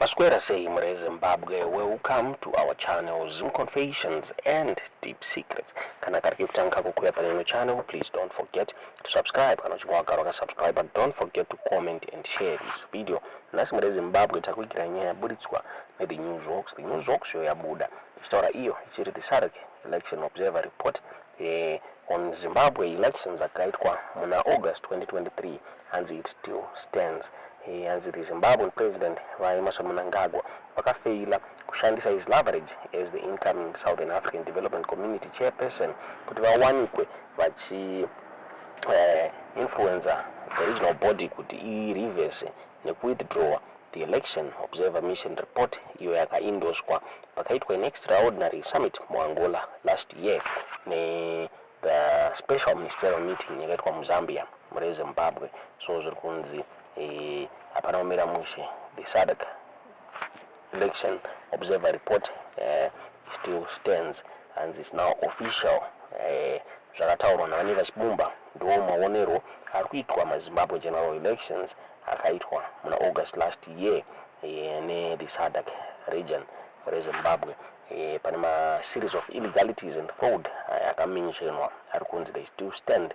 Pasquera say Zimbabwe, welcome to our channel Zoom Confessions and Deep Secrets. Kana kariki kutanka kukuya pale channel, please don't forget to subscribe. Kana chimwaka subscribe, but don't forget to comment and share this video. Nasi Zimbabwe takuikira nyaya buritswa na the news walks yo ya buda. Story hiyo ichiri the SADC election observer report on Zimbabwe elections akaitwa muna August 2023 and it still stands. As the Zimbabwean president Mnangagwa wakafaila kushandisa his leverage as the incoming Southern African Development Community Chairperson kuti vawanikwe vachi influencer the regional body kuti i-reverse nekuwithdraw the election observer mission report iyo yakaindoswa pakaitwa an extraordinary summit mu Angola last year ne the special ministerial meeting yakaitwa mu Zambia muri Zimbabwe. So zviri kunzi apana umira mushe the SADC election observer report still stands and is now official. Zvakataurwa navane vachibumba ndo maonero ari kuitwa maZimbabwe general elections akaitwa muna August last year ne the SADC region muri Zimbabwe. Pane ma series of illegalities and fraud yakamentionwa ari kunzi they still stand.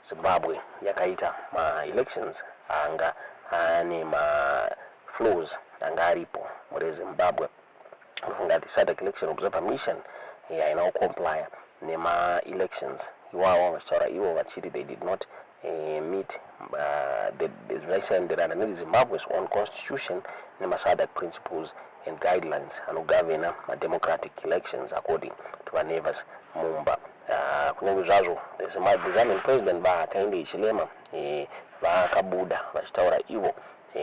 Zimbabwe yakaita ma elections anga ane ma flaws anga aripo muri Zimbabwe. Kufunga the SADC election observer mission ina comply nema elections iwawo vachitaura ivo vachiti they did not meet the recent and Zimbabwe's own constitution nema SADC principles and guidelines anogovern democratic elections according to our neighbors Mumba. Kunyange zvazvo the Zimbabwean president vaakaende ichilema vaakabuda vachitaura ivo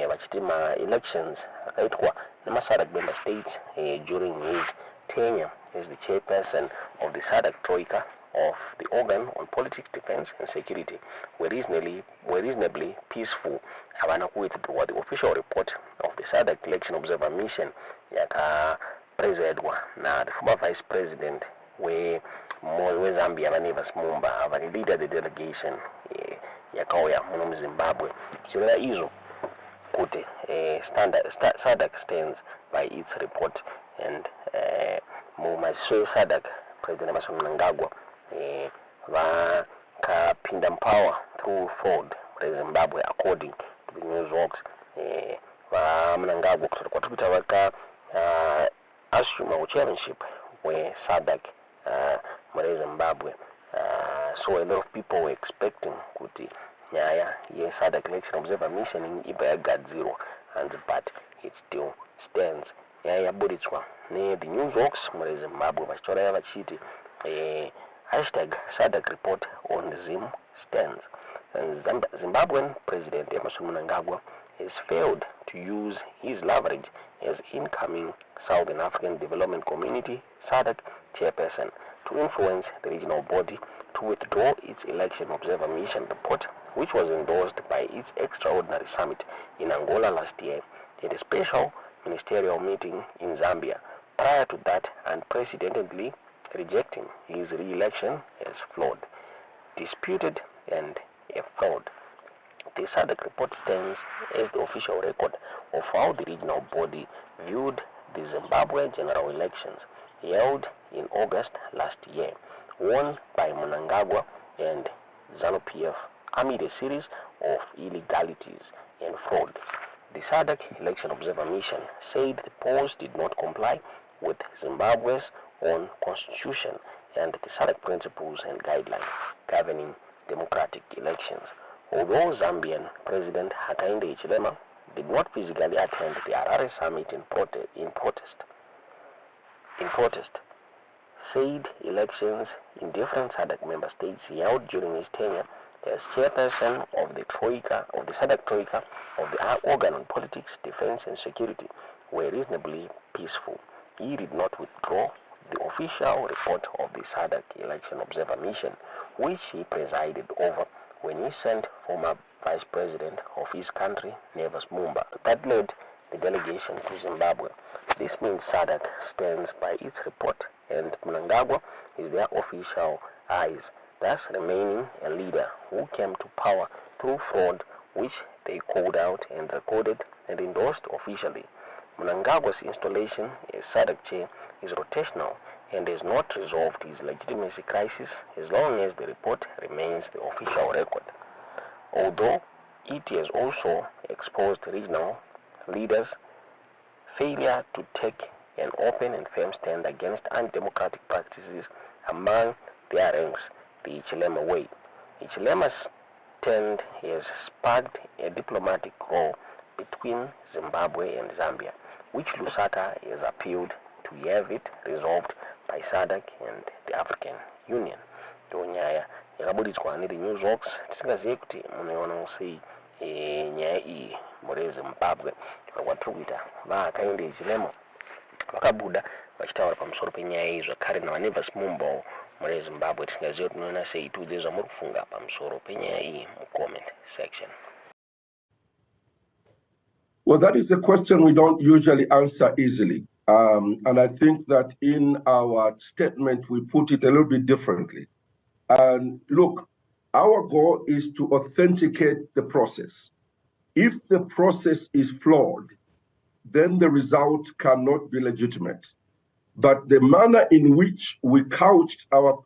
vachiti ma elections akaitwa nema SADC member states during his tenure as the chairperson of the SADC Troika of the organ on politics, defense and security were reasonably peaceful. Havana withdraw the official report of the SADC election observer mission yakapresidwa na the former vice president we Zambia vanevas Mumba avani leader the delegation yakauya muno muZimbabwe. Chireva izvo kuti SADC stands by its report and mumaziso SADC president Mnangagwa vakapinda power through fraud muri Zimbabwe according to the news walks. Mnangagwa kwatikuita vaka assume chairmanship we SADC muri Zimbabwe. So a lot of people were expecting kuti nyaya ye SADC election observer mission iba yagadzirwa but it still stands. Nyaya yaburitswa ne the news walks muri Zimbabwe vachitaura vachiti hashtag SADC report on Zim stands. And Zimbabwean President Mnangagwa has failed to use his leverage as incoming Southern African Development Community SADC chairperson to influence the regional body to withdraw its election observer mission report, which was endorsed by its extraordinary summit in Angola last year at a special ministerial meeting in Zambia. Prior to that, unprecedentedly rejecting his re-election as flawed, disputed and a fraud. The SADC report stands as the official record of how the regional body viewed the Zimbabwe general elections held in August last year, won by Mnangagwa and ZANU-PF amid a series of illegalities and fraud. The SADC election observer mission said the polls did not comply with Zimbabwe's own constitution and the SADC principles and guidelines governing democratic elections. Although Zambian President Hakainde Hichilema did not physically attend the Harare summit in protest, said elections in different SADC member states held during his tenure as chairperson of the SADC Troika of the organ on politics, defense and security were reasonably peaceful. He did not withdraw the official report of the SADC election observer mission, which he presided over when he sent former vice president of his country, Nevas Mumba, that led the delegation to Zimbabwe. This means SADC stands by its report and Mnangagwa is their official eyes, thus remaining a leader who came to power through fraud which they called out and recorded and endorsed officially. Mnangagwa's installation as SADC chair is rotational and has not resolved his legitimacy crisis as long as the report remains the official record. Although it has also exposed regional leaders' failure to take an open and firm stand against undemocratic practices among their ranks, the Ichilema way. Ichilema's stand has sparked a diplomatic row between Zimbabwe and Zambia, which Lusaka has appealed to have it resolved by SADC and the African Union. Nyaya yakabudidzwa ne the Newsworks tisingazive kuti munoiona sei nyaya iyi muri Zimbabwe kwatiri kuita vaakaende Ichilema vakabuda vachitaura pamusoro penyaya iyi zvakare navanevhas mumbawo muri Zimbabwe tisingazive kuti munoona sei tiudze zvamuri kufunga pamusoro penyaya iyi mucomment section. Well, that is a question we don't usually answer easily. And I think that in our statement, we put it a little bit differently. And look, our goal is to authenticate the process. If the process is flawed, then the result cannot be legitimate. But the manner in which we couched our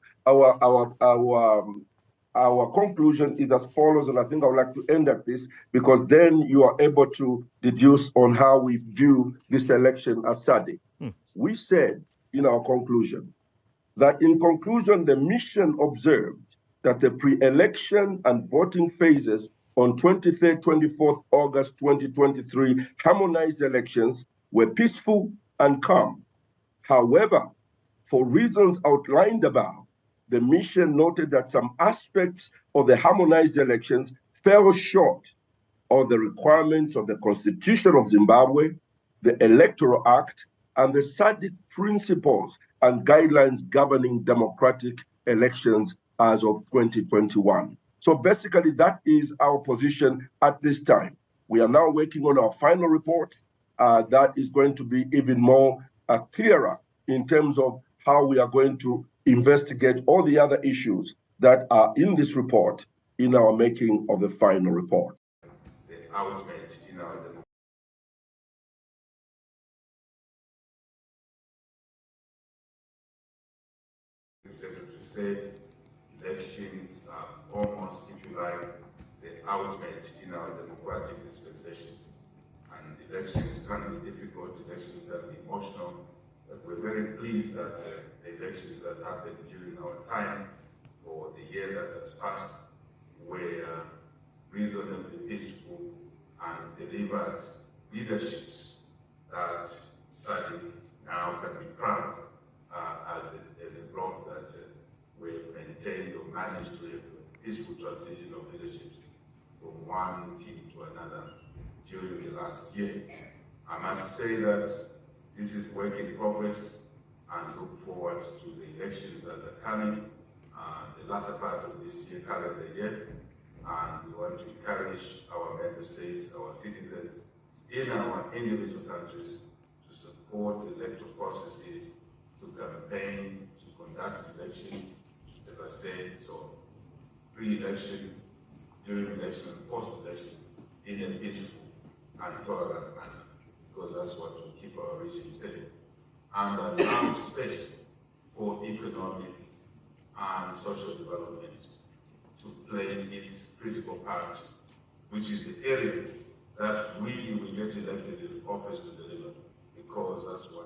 conclusion is as follows, and I think I would like to end at this, because then you are able to deduce on how we view this election as SADC. We said in our conclusion that in conclusion, the mission observed that the pre-election and voting phases on 23rd, 24th August 2023 harmonized elections were peaceful and calm. However, for reasons outlined above, the mission noted that some aspects of the harmonized elections fell short of the requirements of the Constitution of Zimbabwe, the Electoral Act, and the SADC principles and guidelines governing democratic elections as of 2021. So basically, that is our position at this time. We are now working on our final report that is going to be even more clearer in terms of how we are going to investigate all the other issues that are in this report in our making of the final report. The outlet in our democracy. Secretary said elections are almost, if you like, the outlet in our democratic dispensations. And elections can be difficult, elections can be emotional, but we're very pleased that the elections that happened during our time, or the year that has passed, were reasonably peaceful and delivered leaderships that SADC now can be proud as a bloc that we've maintained or managed to have a peaceful transition of leaderships from one team to another during the last year. I must say that this is work in progress and look forward to the elections that are coming, the latter part of this year, calendar year. And we want to encourage our member states, our citizens in our individual countries to support the electoral processes, to campaign, to conduct elections, as I said, so pre-election, during election, and post-election, in a peaceful and tolerant manner, because that's what will keep our region steady. And allow space for economic and social development to play its critical part, which is the area that really we get elected in office to deliver, because that's what